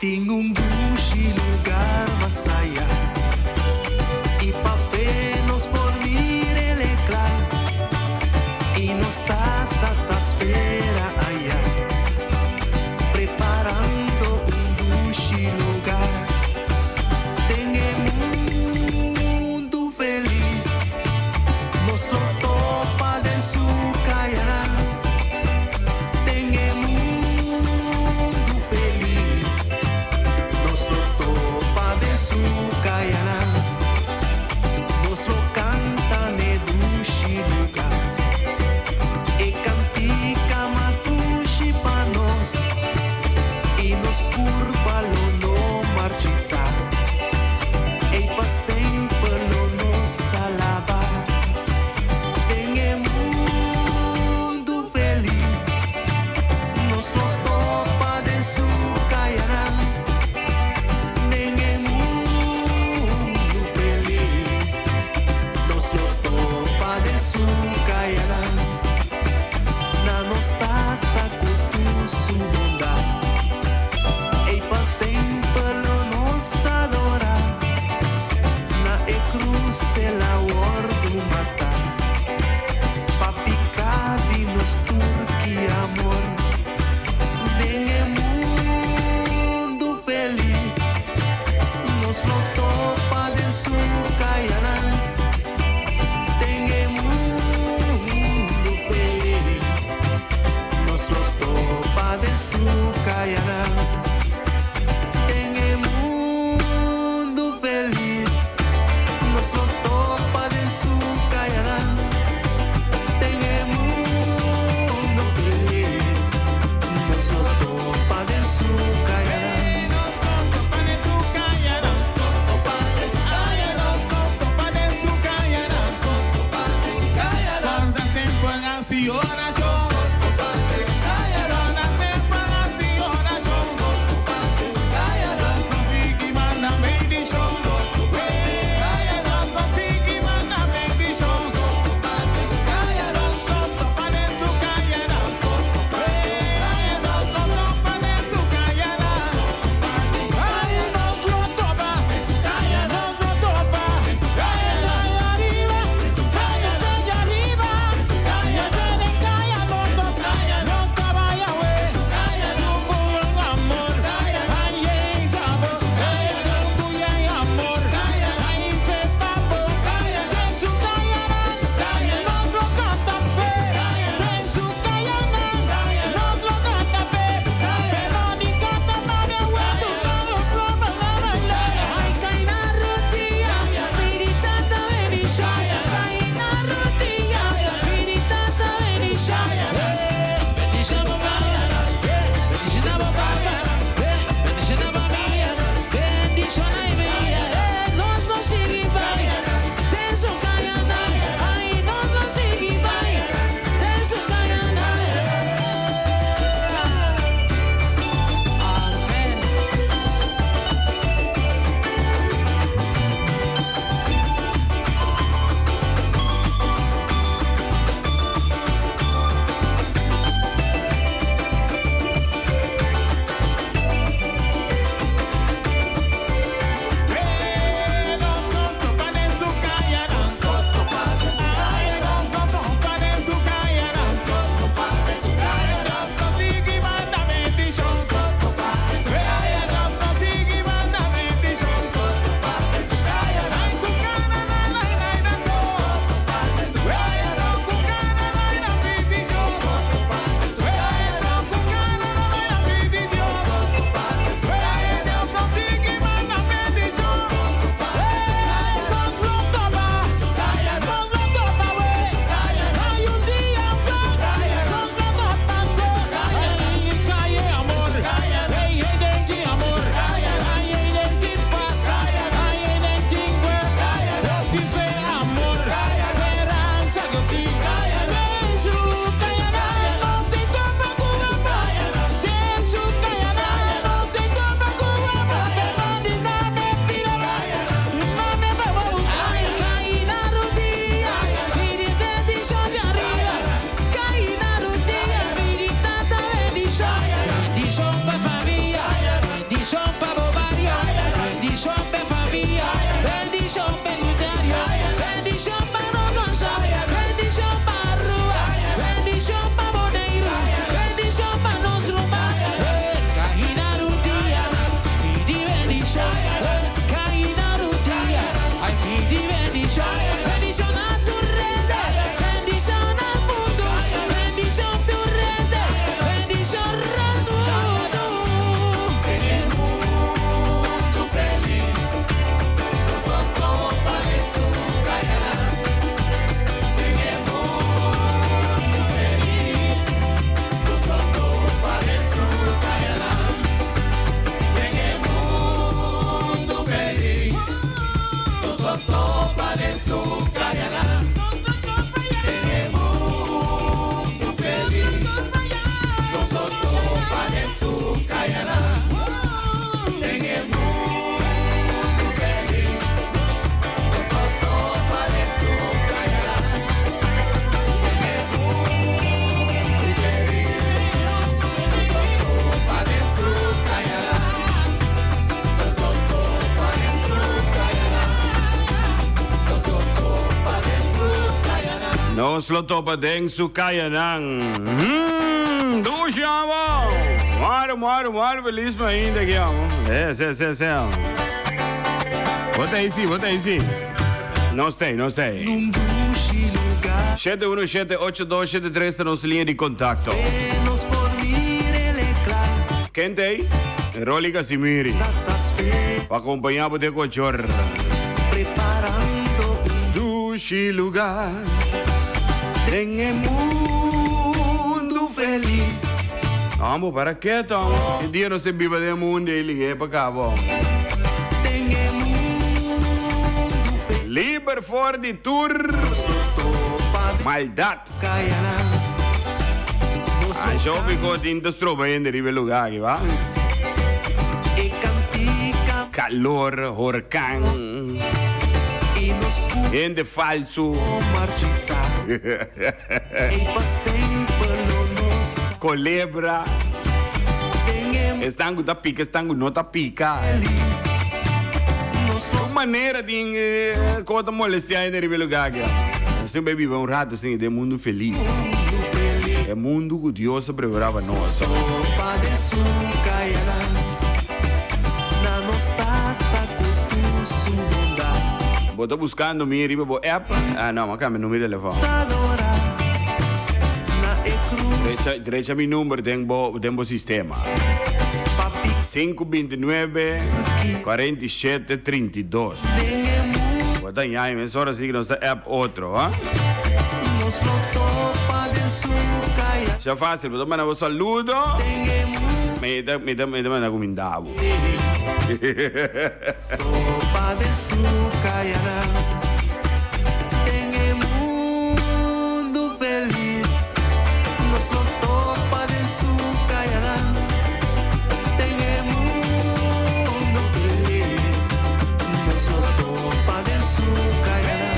Tem duche lugar más allá y pa' vernos por mirar el eclán y nos tata espera allá preparando duche lugar. Tem mundo feliz, nosso topa de su callará. Tem mundo feliz, nosso topa de su callará. Nos lo topa den su kaya ng Dusha mo. Maro, feliz mo ainda aqui, ó. É. Bota aí, sim. Não stay. Num duche lugar 717-8273 na nossa linha de contato. menos por vir eleclar. Quem tem? Rolly Casimiri. Datas fe Para acompanhar o Deco Chor. preparando Dushi lugar. en el mundo feliz. Vamos, para quê, Tom? Que dia não se viva de mundo e liguei para cá, bom. En el mundo feliz. Liber for de tour. Topa de Maldade. Cayana. A jovem que ainda estroba em deriva lugar aqui, va? E cantica Calor, huracán, e nos pudo gente falso, marchitar. E passei pelo nosso culebra, en el estango da pica, estango não tá pica. feliz. Nosso Maneira de conta molestar em deriva lugar aqui. Sempre vive rato assim, de mundo feliz. mundo feliz. É mundo que Deus preparava nós. Sopa de sucayana. Na nostata com su bondade. Vou estar buscando minha riba bo app. Ah, não, mas meu número de telefone. Sadora. Na e cruz. Direita meu número tem sistema. Papi 529 47 32. en el mundo. Vou estar em aí, mas hora sim que nós está app outro, ah? Nos lo topa de sucayana. Já fácil, vou tomar um saludo. En el mundo. Me dá com mindavo. Sopa de sucayana. En el mundo feliz. Nos lo topa de sucayana. En el mundo feliz. Nos lo topa de sucayana.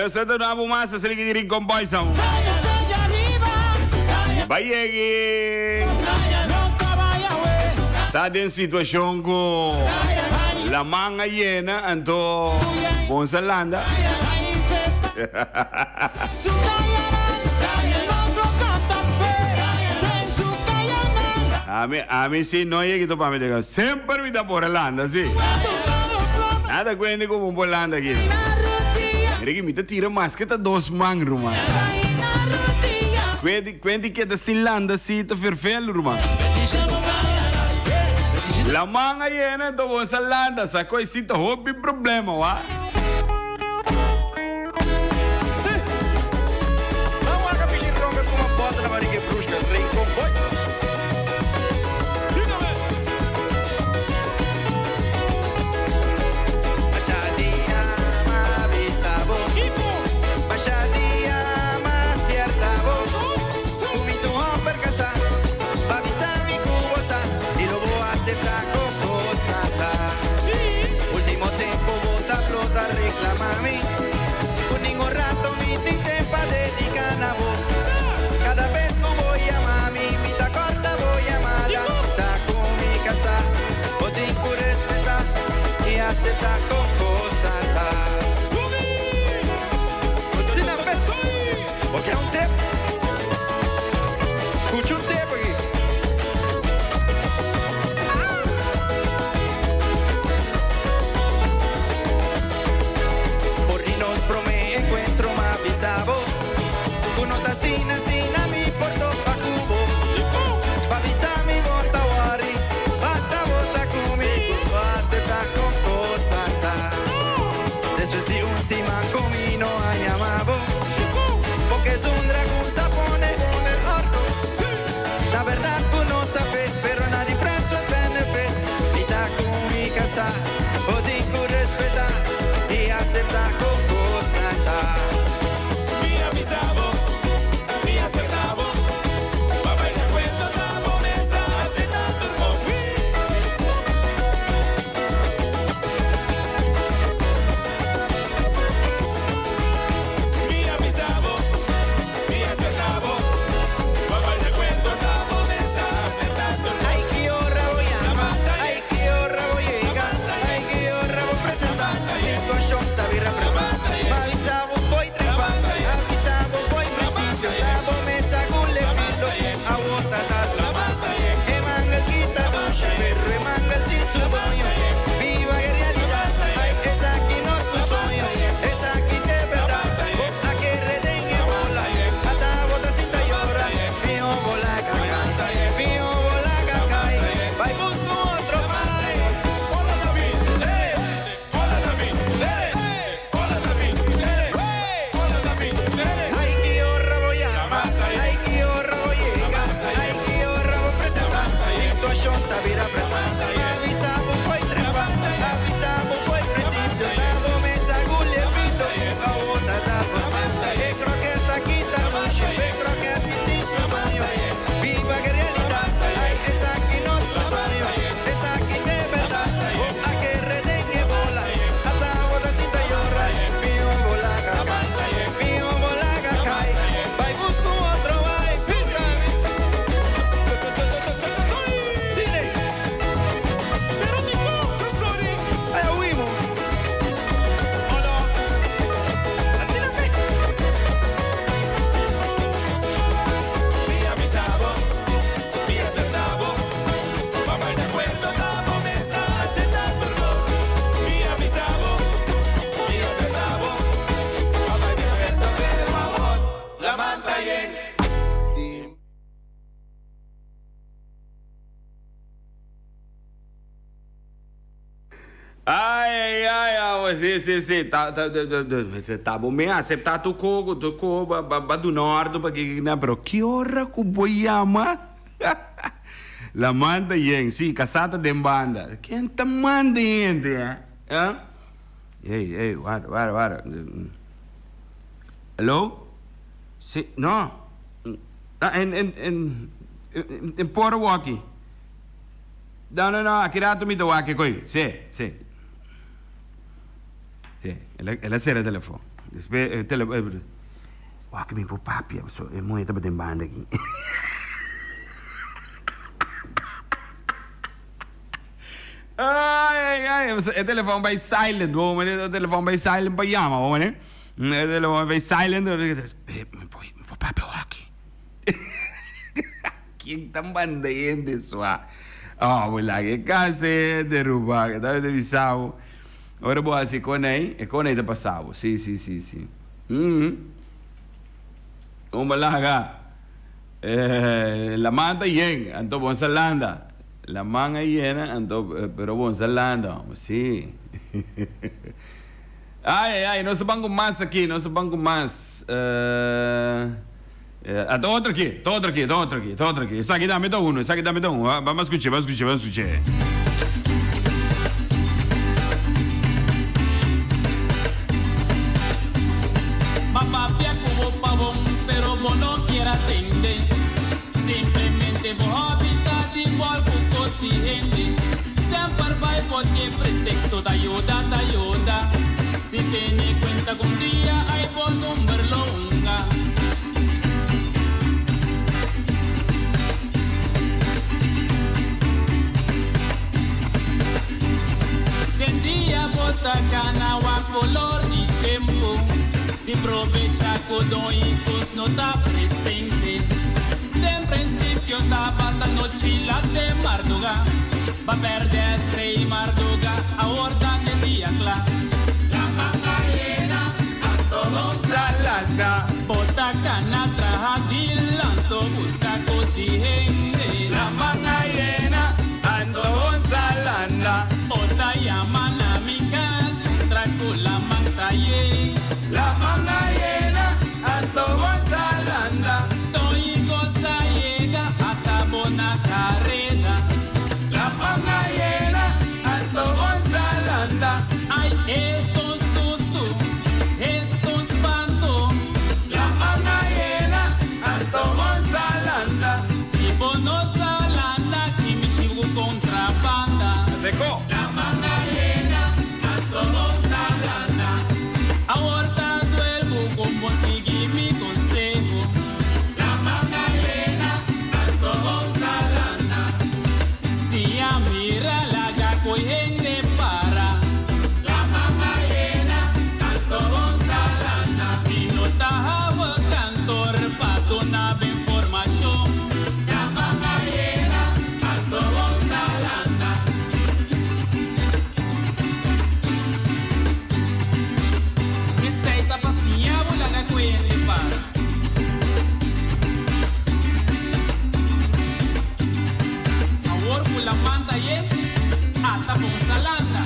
Você tá na fumaça, se liga de rincón boysão. Vai aqui. Tá em situação com la manga llena, então Bonsalanda. A mim sim, não é que tu para me dizer, sempre me dá por Holanda, sim. Nada cuenta com um Holanda aqui. Mira que me te tira mais que tá 2 mangros, mano. Quendi que da Silanda si te ferfelo, mano. La manga llena de Bonsalanda, sacou esse hobby problema, wa? Não haga pichirrongas com uma bota na barriga brusca, trem comboio. Baixadinha, avisa, baixadinha, mas cierta voz. Comito romper casa, va avisar mi cubosa, y lo voy a aceptar con cosata. Último tempo, bota flota, reclama a mí. Con ningún rato, mi tempo dedicar a vos. Cada vez que voy a mami, mi ta corta voy a amada. Está con mi casa, o tengo que respetar y aceptar con cosata. Continua aperto, porque é um tempo. Curte um tempo aqui. Por nos prome encuentro más visavo. Uno ta sina mi porto pa cubo. Pa visa mi volta wari. Basta volta conmigo. Acepta con cosata. Después de un cima comino a llamavo. Porque es un dragón sapone con el orto. La verdad tú no sabes, pero nadie fraso es benefit. Mita con mi casa. O dico respetar. Y Ai, ai, ai, sì. Tá bom, me aceitar tu coco, do norte, porque não, pero que hora que voi ama? La manda yen, sì, casata de banda. Quem tá manda gente, eh? Ei, guarda. Hello? Sì, no. In Porowaki. No, aqui dato mi tawaki koi. Sì. Sì, ela será telefone. Waki mi po papi, so é muito bem banda aqui. Ai, o telefone vai silent, o telefone vai silent pa chiama, né? O telefone vai silent, mi po papi waki. Quem tá mandando isso? Wala que case derrubar, que deve visão. Ora boa se conei, e conei da passado. Sì. Malaga. La manta yen, anto bon salanda. La manga yena, anto pero bon salanda. Sì. Ai, não se banco mais aqui, não se banco mais. Tô outro aqui. Essa aqui dá-me um. Vamos escutar. Papá como pavón, pero vos no quieras atender. Simplemente vos habitas igual con gente. Siempre va porque pretexto te ayuda. Si tiene cuenta con día, hay por número longa. Vendía bota cana a color y tiempo. Y aprovecha codóicos no está presente. De principio estaba la noche la de Marduga. Va perder estrella y Marduga a orden de día claro. La manga llena a todos salada. Bota cana traja dilanto busca gente. La manga llena a todos salada. Bota llaman amigas contra con la manta llena. La manga llena a todos salada. Toy cosa llega hasta bona carrera. La manga llena a todos salada. Ay, estos sustos, estos pantos. La manga llena a todos salada. Si vos no salanda, que me chivo contrabanda. Seco. La manga llena a todos salada. Ahorita duermo como sigue mi consejo. La manga llena a todos salanda. Si a mira la gaco gente para. La manga llena a todos salanda. Y no está cantor para donar información. La manga llena a todos salanda. Receita passinha, bola na coelha para. Ahora por la manta hasta con salanda.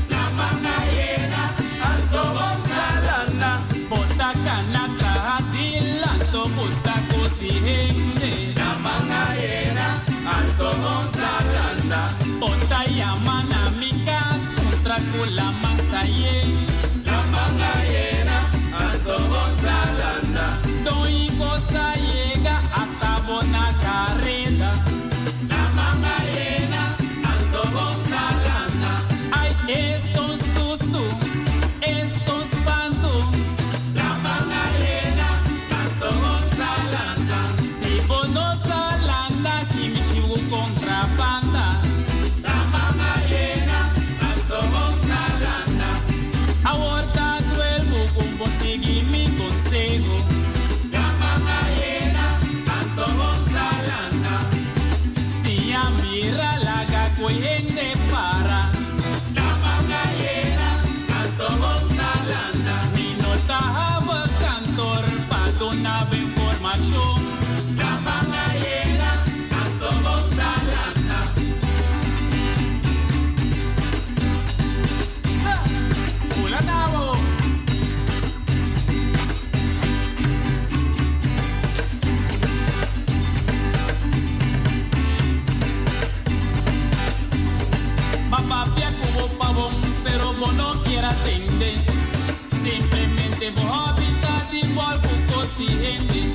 La manga llena, alto con salanda. Bota cana traja dilanto, busca gente. La manga llena, alto con salanda. Bota llaman amigas contra con la manta La manga llena, alto con salanda. Doy cosa llega hasta bona carrera. La manga llena, alto con salanda. Ay, estos sustos, estos pantos. La manga llena, alto con salanda. Si vos no salanda, que me chivo contrabanda. La manga llena, alto con salanda. Ahorita duermo con vos seguir mi consejo. La manga llena, alto con salanda. Si a mira la gaco gente para. La manga llena, alto con salanda. Mi nota cantor pa' donar información. La manga llena, alto con salanda. consciente.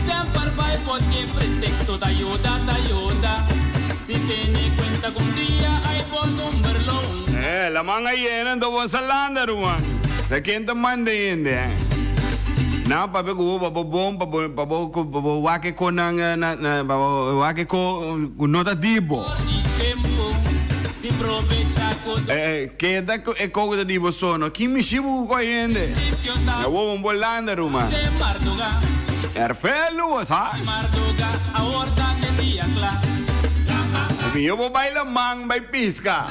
Siempre va porque pretexto te ayuda, te ayuda. Si tiene cuenta con día, hay por número uno. La manga llena, entonces salanda, rumah. ¿De quién te manda yende? Na pape ko babo bom babo wake ko nang babo wake ko nota dibo. Ti provecha con Che da ko dibo sono. Chi mi shibu ko yende? sitio Ya wo un bolanda rumah. de Marduga. Erfelu sa. Marduga, ahorita de día claro. Yo bo baila mang bay pisca.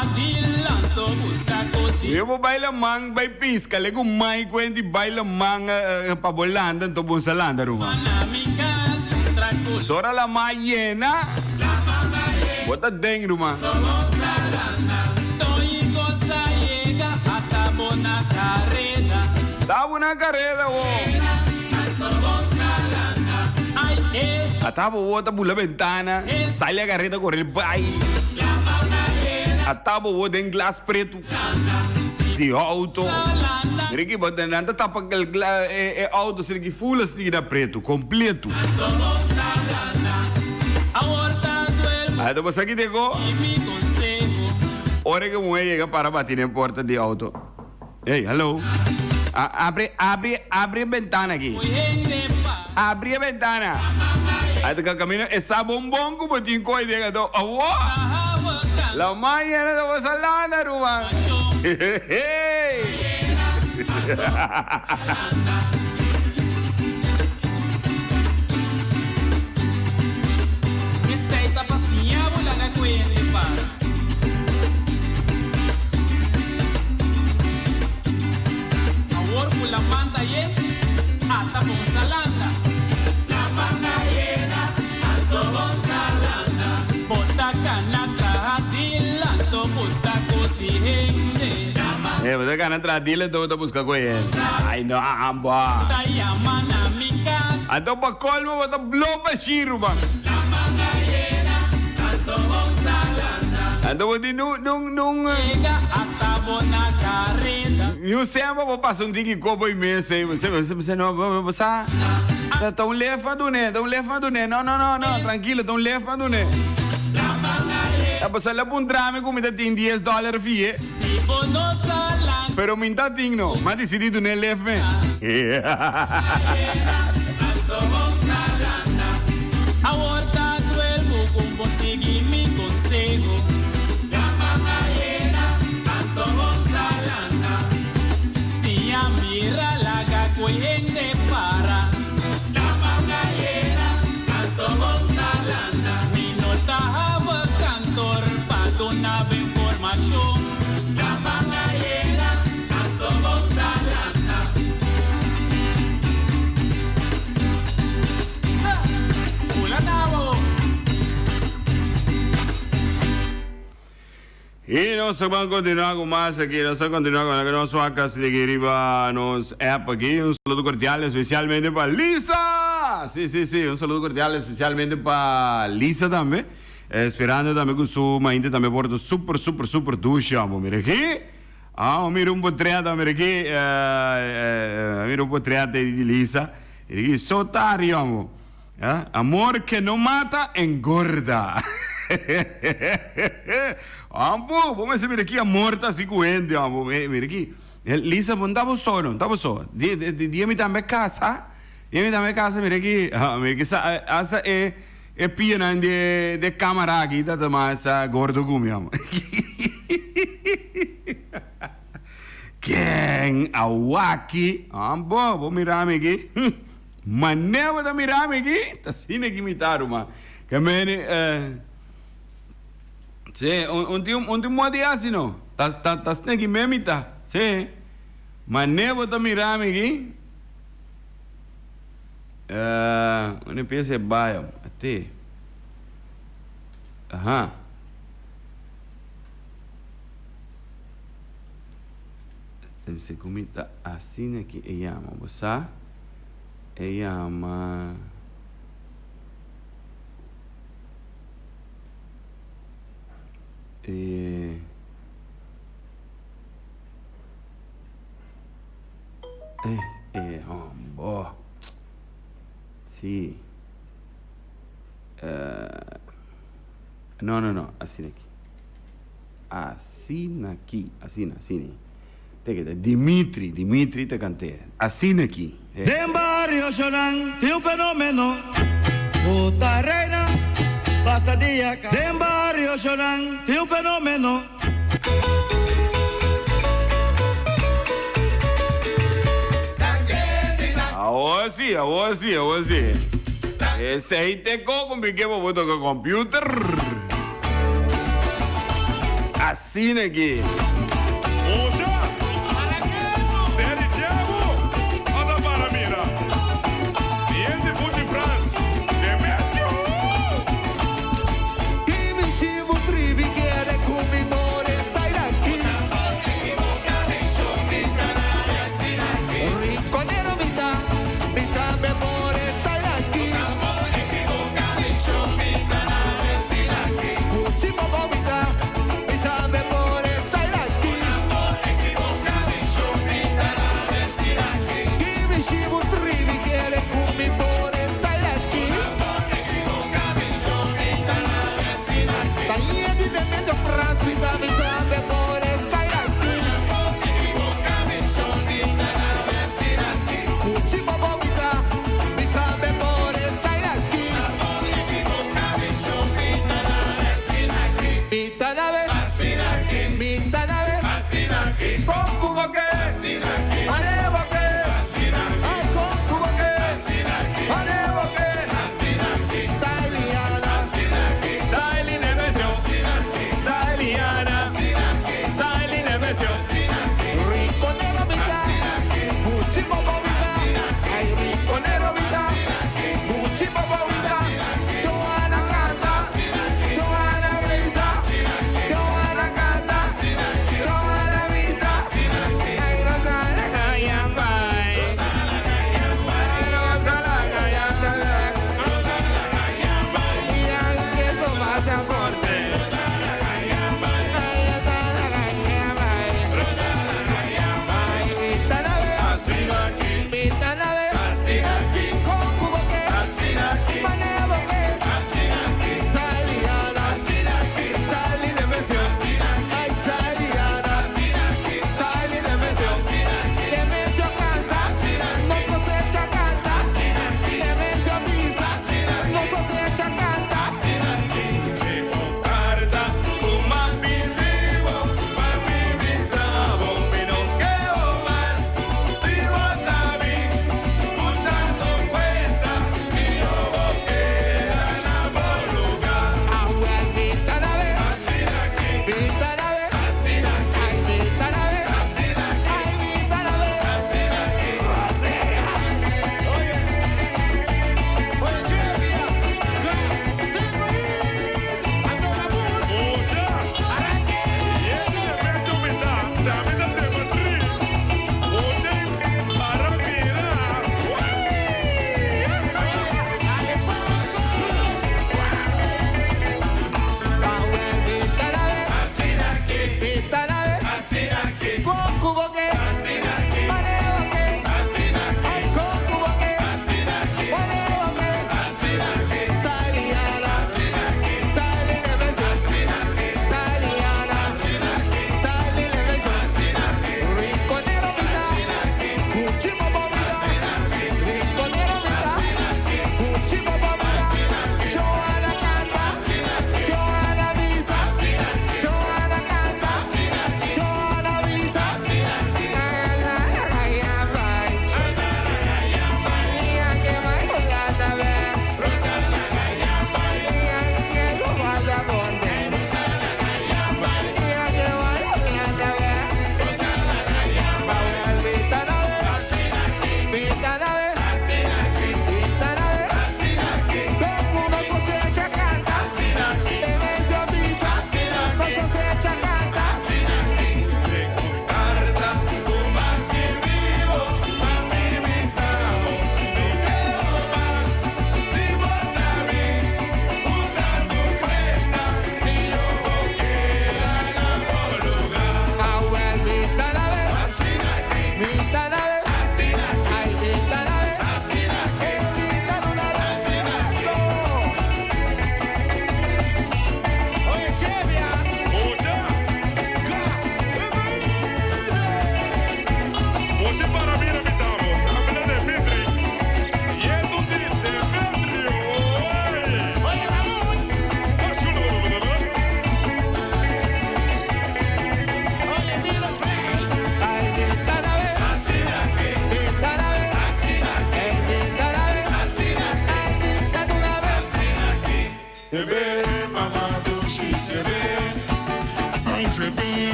Adilanto busca così. Yo bo baila mang bay pisca. Lego mai quenti baila mang pa bolanda to bun salanda rumah. Amigas contra così. Sora la mai llena. Bota deng rumah. Toi cosa llega hasta buena carrera. Tava una carrera wo. Ay, es Atavo bota por la ventana. Sale a carreta correr baile. Atavo bota en glass preto. De auto. landa. Mira que bota nada tapa el auto se que full stiga preto completo. Ahorita duermo Aí depois aqui chegou. y mi consejo. Hora que mulher chega para bater na porta de auto. Ei, hello. Abre a ventana aqui. Muy gente pa. Abre a ventana. Aí tu camina essa bombom como tinha coisa de gato. Awa! Ahawakan. La mañana de vos salada, Ruban. Hey. Receita passinha, bulaga cuende pa. Ahora por la manta y hasta con salanda. La manta llena, alto con salanda. Bota canata, adilanto, busta cosijende. Você quer entrar dele, então você busca com ele. Ai, não, amba. Ta llaman a mi casa. Então, para colmo, você blow para Shiro, man. Então, você não... Llega hasta buena carrera. Eu sempre vou passar um dia que copo imenso aí. Você não... Você... Estão levando, né? Estão levando, né? Não, tranquilo, estão levando, né? Você leva um drama como está tem $10 fie. Si vos no salanda. Pero minta ting no. Mas decidido né left me. Ahorita duermo con vos seguir mi consejo. La manga llena, tanto vos salanda. Si a mira la cacuende para. La manga llena, tanto vos salanda. Mi nota java cantor pa donar información. La manga llena, tanto vos salanda. Hola, Nabo. E nós vamos continuar com mais aqui. Nós vamos continuar com a nossa vaca de arriba nos app aqui. Um saludo cordial especialmente para Lisa. Sí. Un saludo cordial especialmente para Lisa também. Esperando também que sua mãe também porta super ducha. Mira aqui. Mira um potreado, mira aqui. Mira um potreado de Lisa. Mira aqui, sotario, amor. Amor que não mata, engorda. Amor, vamos ver aqui, amor tá se coendo, amor. Mira aqui. Lisa, não estava só. Dia-me também casa. Mira aqui. Mira aqui, hasta é pena de câmera aqui, tá mais gordo como, amor. Quem? Awaki. Amor, vou mirar aqui. Maneva da mirar aqui. Tá assim que imitaram, mano. Kamene, sí, un modo así no. Tas neki memita, sí. Manevo ta mirame aquí. Una pieza de bayo, até. Ajá. Se comita assim aqui, ella ama, você? Ella ama. Oh. Sí. No, así aquí. Dimitri te canté. Así aquí. En barrio Chorán tiene un fenómeno. Puta reina, pasa día acá. En barrio Chorán tiene un fenómeno. Ahora sí. Ese ahí te con mi equipo puesto con computer. Así aquí. Y mi chivo trivi quiere conmigo estar aquí. Rinconero mitad me por estar aquí. Cuchimo mitad me por estar aquí.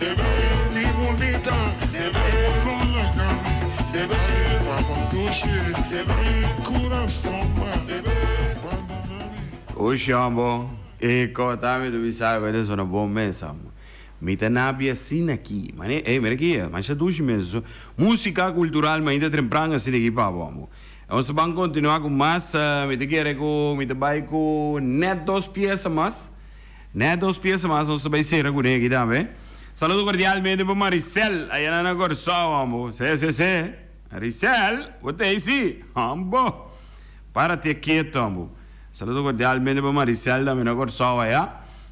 se ve mi bonita, se ve con la cama, se ve cuando touche, se ve coração, se ve quando O Xambo, e contame do Bissau, eles são bom mesmo. Me tá na assim aqui, mas mira aqui, mas já duas meses. Música cultural, mas ainda temprano assim aqui para vamos. Vamos continuar com mais, me te quero com, me te vai com net 2 piezas mais. Net 2 piezas mais, vamos vai ser com aqui também. Saludo cordialmente para Maricel, aí na Corsó, vamos. Se. Maricel, você aí sim, vamos. Para te quieto, vamos. Saludo cordialmente para Maricel, também na Corsó, aí.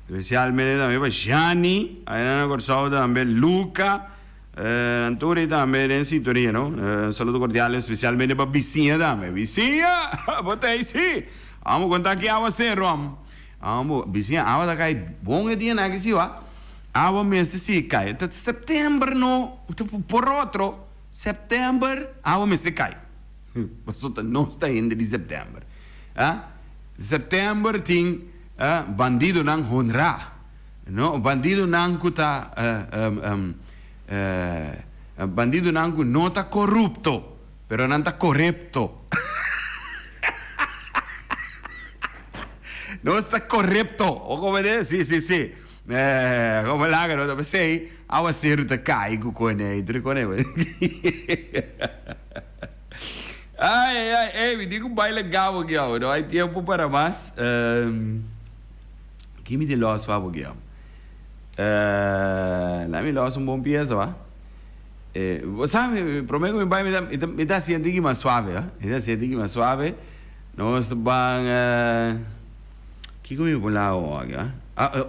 Especialmente também para Jani, aí na Corsó também, Luca, Anturi também em sintonia, não? Saludo cordial especialmente para Vizinha também. Vizinha, você aí sim. Vamos contar aqui a você, Rom. Vamos, Vizinha, a você cai bom dia, né, que se vá. A mês de se cai. Até setembro, não, por outro, setembro, a mês de cai. Mas não está ainda de setembro. Setembro tem bandido não honra, não? Bandido não está, bandido não está corrupto, pero não está corrupto. Não está corrupto, ou como é? Sim. Como lá que não sei, a você não cai com ele, tu reconhece? Ai, me diga um baile legal aqui, não há tempo para mais. Que me los para aqui, lá me los bom pieza, vá. Sabe, prometo que me dá sentindo mais suave, me dá sentindo mais suave. Nós vamos, que comigo por lá hoje,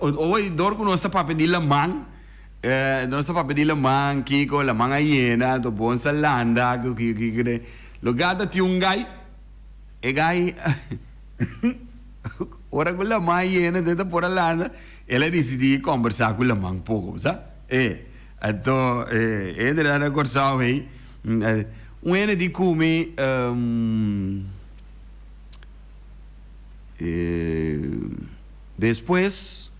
hoje dorco nós para pedir la mão. Nós para pedir la mão, Kiko, la mão hiena, do bom salanda, que logada ti un gai, e gai, ora con la mão hiena dentro por lá, ela decidi conversar com la mão pouco, sabe? Então, entra na corção aí, ene di come, depois,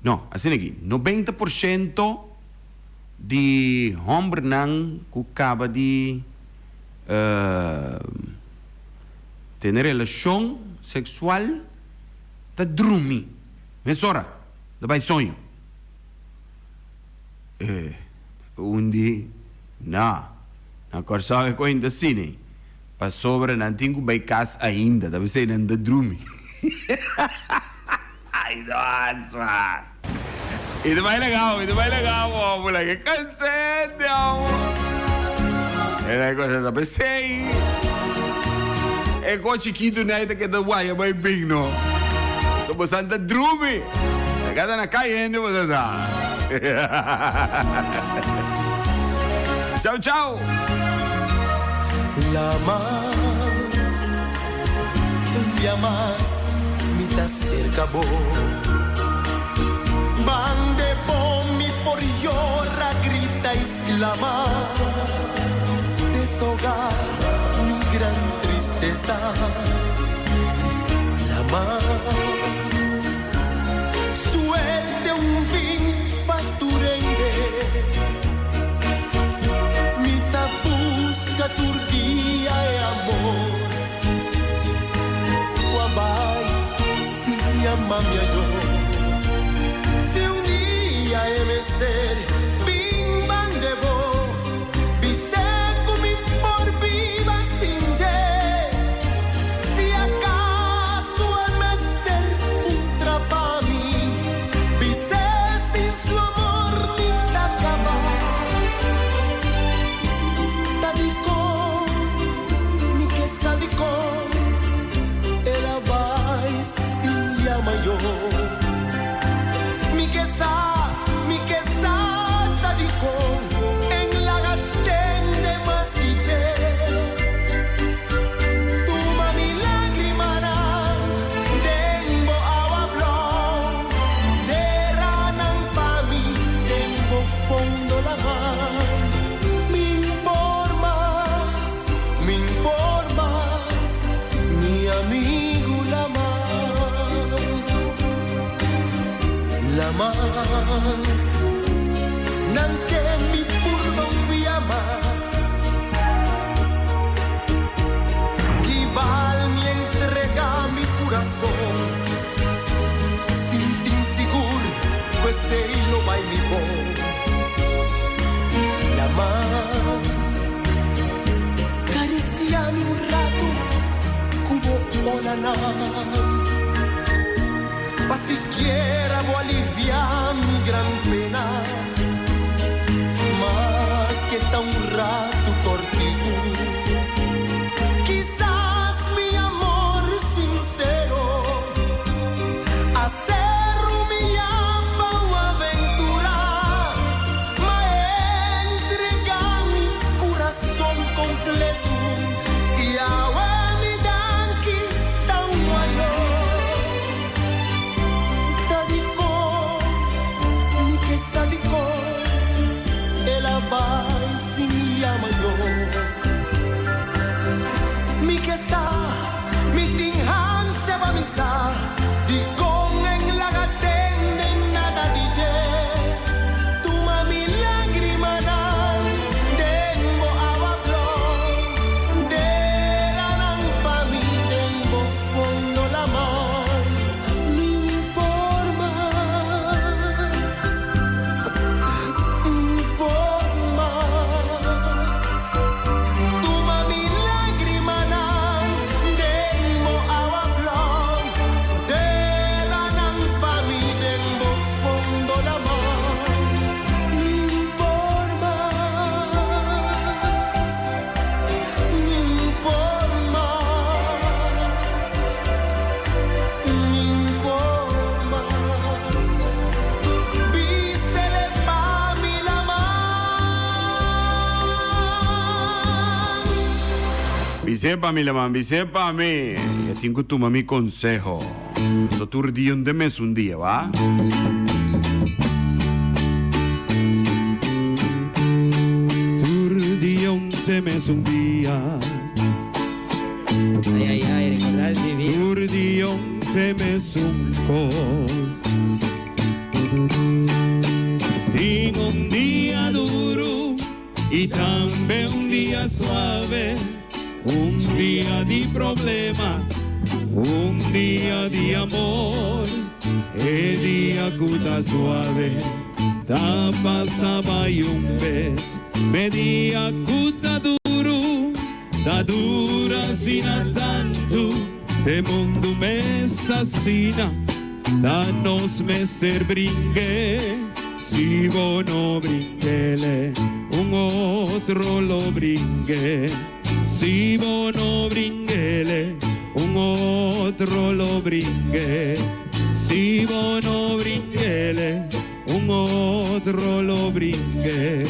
não, assim aqui, 90% de homem não que acaba de ter relação sexual tá dormir, mas ora, daí sonho, na corção é coisa assim, né? Para sobre não tenho bem casa ainda, deve ser ainda dormir. Ai, nossa! Isso vai legal, moleque. Cansado, é coisa da pensei. É com chiquito, né? Que da guaia, mas bem, não. Somos anda drume. Cada na caindo, você tá. Tchau. La mano un día más mitad cerca vos mande mi por llora grita exclama deshogar mi gran tristeza la mano suelte un fin paturengue mitad busca turquía e amor guabai si llama mi ayo laman nang que mi purbang viamas Kibal mi entrega mi corazón Sin tin seguro pues sei lo vai mi bo Laman Cariciami un rato cubo olanan Pa siquiera voy a aliviar mi gran pena Más que tan un rato cortico Quizás mi amor sincero Hacer mi llama o aventura Ma entrega mi corazón completo Y ahora mi danqui tan mayor Sadiko, ela vai sin llamayo. Mi que está, mi tinhan se va misa, di con en la gatende nada dije. Tu mami lágrima dan, dengo abablo, deranan pa mi dengo fondo la mar, mi forma. Bisépami, Laman, bisépami. Ya tengo tu mami consejo. So turdi un de mes un día, ¿va? Turdi un de mes un día. Ay, recordar vivir. Turdi un de mes un cos. Tengo un día duro y también un día suave. Un día de problema, un día de amor, el día cuta suave, ta pasaba y un vez, me día cuta duro, ta dura sina tanto, te mundo me stasina, ta nos mester brinque, si vos no brinquele, un otro lo brinque. Si vos no brinquele, un otro lo brinque. Si vos no brinquele, un otro lo brinque.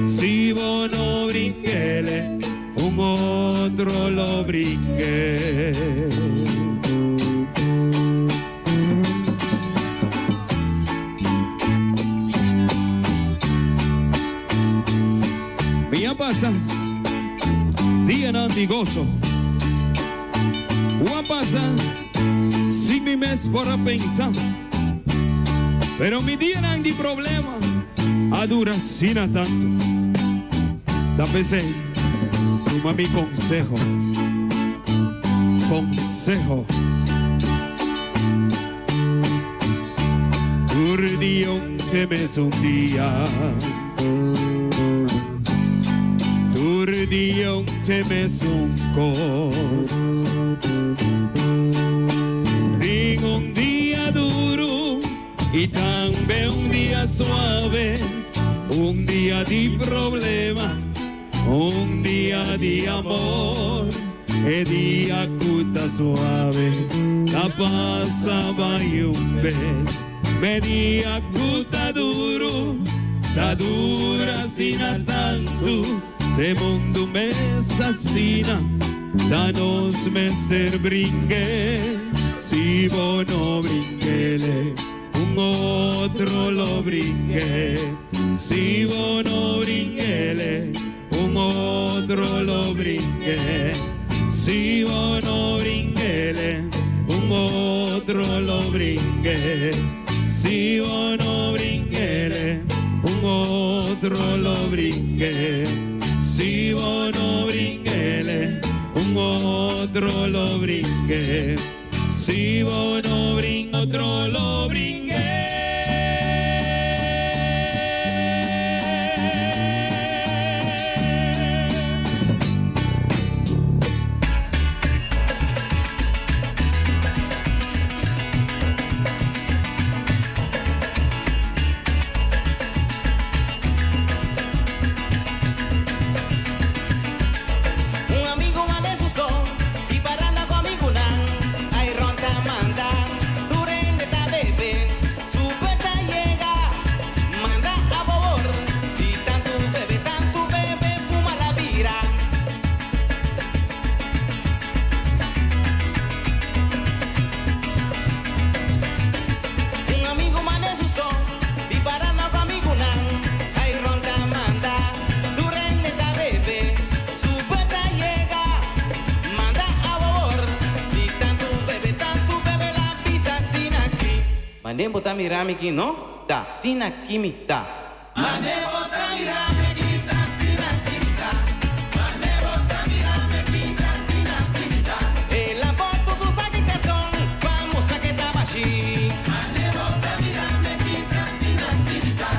Si vos no brinquele, un otro lo brinque. Mía pasa. Día nandigoso, o pasa sin mi mes para pensar, pero mi día no hay problema, a dura sin a tanto. Tapese, tu mami consejo, consejo. Turdión te mes un día. Turdión te mes un cos. Tengo un día duro y también un día suave, un día de problema, un día de amor, el día cuta suave, la pasaba y un vez, me día cuta duro, ta dura sin a tanto. De mundo me asesina, danos mester brinque, si vos no brinquele, un otro lo brinque, si vos no brinquele, un otro lo brinque, si vos no brinquele, un otro lo brinque, si vos otro lo brinque. Si vos no brinquele, un otro lo brinque. Si vos no brinque, otro lo brinque. Mandem botar mirame aqui, não? Da sina quimita. Mandem botar mirame.